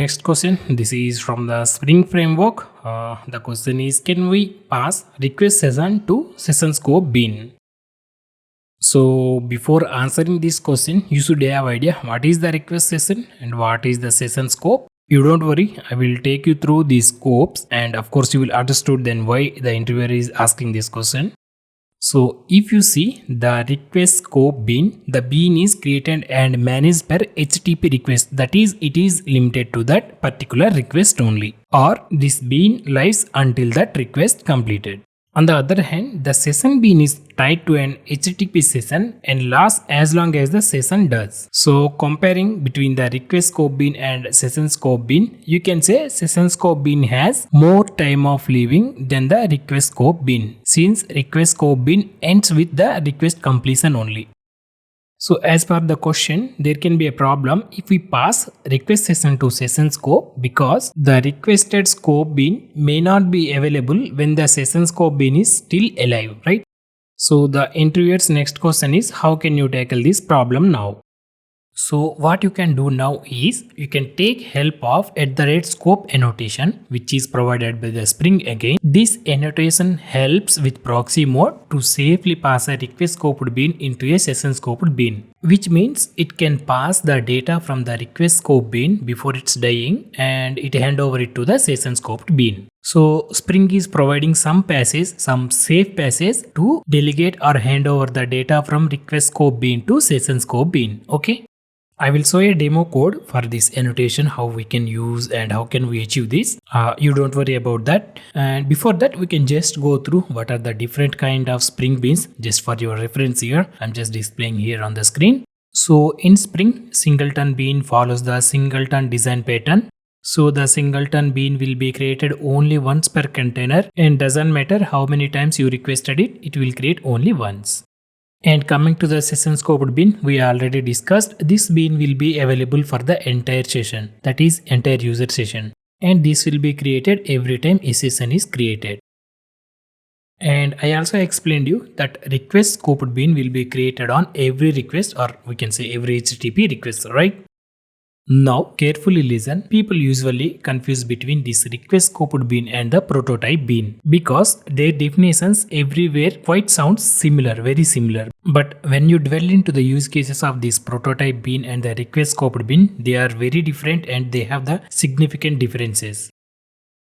Next question, this is from the Spring Framework. The question is, can we pass request session to session scope bin? So before answering this question, you should have idea what is the request session and what is the session scope. You don't worry, I will take you through these scopes, and of course you will understood then why the interviewer is asking this question. So if you see the request scope bin, the bin is created and managed per HTTP request. That is, it is limited to that particular request only, or this bin lives until that request completed. On the other hand, the session bin is tied to an HTTP session and lasts as long as the session does. So comparing between the request scope bin and session scope bin, you can say session scope bin has more time of living than the request scope bin, since request scope bin ends with the request completion only. So as per the question, there can be a problem if we pass request session to session scope, because the requested scope bin may not be available when the session scope bin is still alive, right? So the interviewer's next question is, how can you tackle this problem now? So what you can do now is, you can take help of @scope annotation, which is provided by the Spring again. This annotation helps with proxy mode to safely pass a request scoped bin into a session scoped bin, which means it can pass the data from the request scope bin before it's dying and it hand over it to the session scoped bin. So Spring is providing some passes, some safe passes to delegate or hand over the data from request scope bin to session scope bin. Okay. I will show a demo code for this annotation, how we can use and how can we achieve this. You don't worry about that. And before that, we can just go through what are the different kind of Spring bins. Just for your reference here, I'm just displaying here on the screen. So in Spring, singleton bin follows the singleton design pattern. So the singleton bin will be created only once per container, and doesn't matter how many times you requested it, it will create only once. And coming to the session scoped bin, we already discussed this bin will be available for the entire session, that is entire user session, and this will be created every time a session is created. And I also explained you that request scoped bin will be created on every request, or we can say every HTTP request, right? Now carefully listen, people usually confuse between this request scoped bin and the prototype bin, because their definitions everywhere quite sounds similar, very similar. But when you dwell into the use cases of this prototype bin and the request scoped bin, they are very different and they have the significant differences.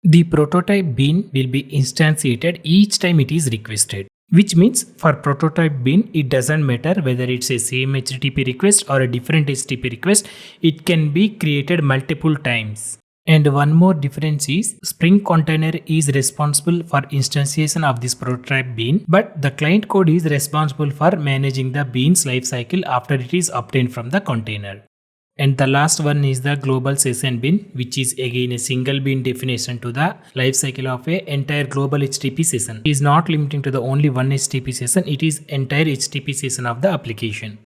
The prototype bin will be instantiated each time it is requested, which means for prototype bin, it doesn't matter whether it's a same HTTP request or a different HTTP request, it can be created multiple times. And one more difference is, Spring container is responsible for instantiation of this prototype bin, but the client code is responsible for managing the bin's lifecycle after it is obtained from the container. And the last one is the global session bin, which is again a single bin definition to the lifecycle of a entire global HTTP session. It is not limiting to the only one HTTP session, it is entire HTTP session of the application.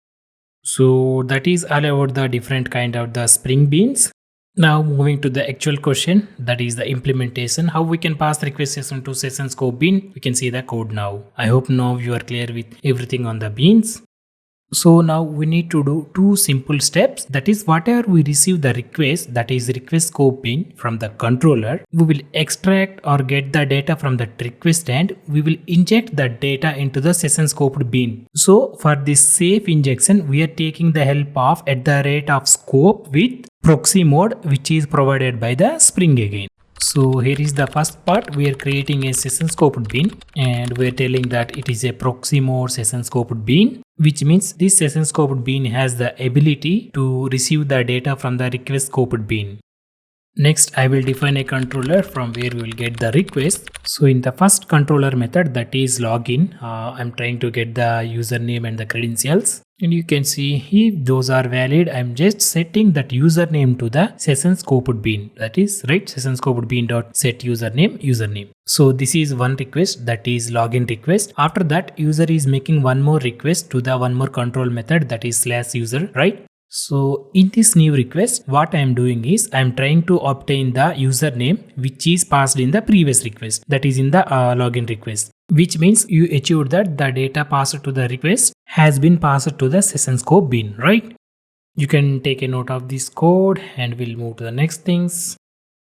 So that is all about the different kind of the Spring beans. Now moving to the actual question, that is the implementation, how we can pass request session to session scope bin. We can see the code now. I hope now you are clear with everything on the beans. So now we need to do two simple steps. That is, whatever we receive the request, that is request scope bin from the controller, we will extract or get the data from that request and we will inject the data into the session scoped bin. So for this safe injection, we are taking the help of @scope with proxy mode, which is provided by the Spring again. So here is the first part. We are creating a session scoped bin and we are telling that it is a proxy mode session scoped bin, which means this session scoped bin has the ability to receive the data from the request scoped bin. Next, I will define a controller from where we will get the request. So in the first controller method, that is login, I'm trying to get the username and the credentials. And you can see if those are valid, I'm just setting that username to the session scoped bin. That is right, session scoped bin dot set username. So this is one request, that is login request. After that, user is making one more request to the one more control method, that is /user, right? So in this new request, what I am doing is I am trying to obtain the username which is passed in the previous request, that is in the login request, which means you achieved that the data passed to the request has been passed to the session scope bin, right? You can take a note of this code and we'll move to the next things.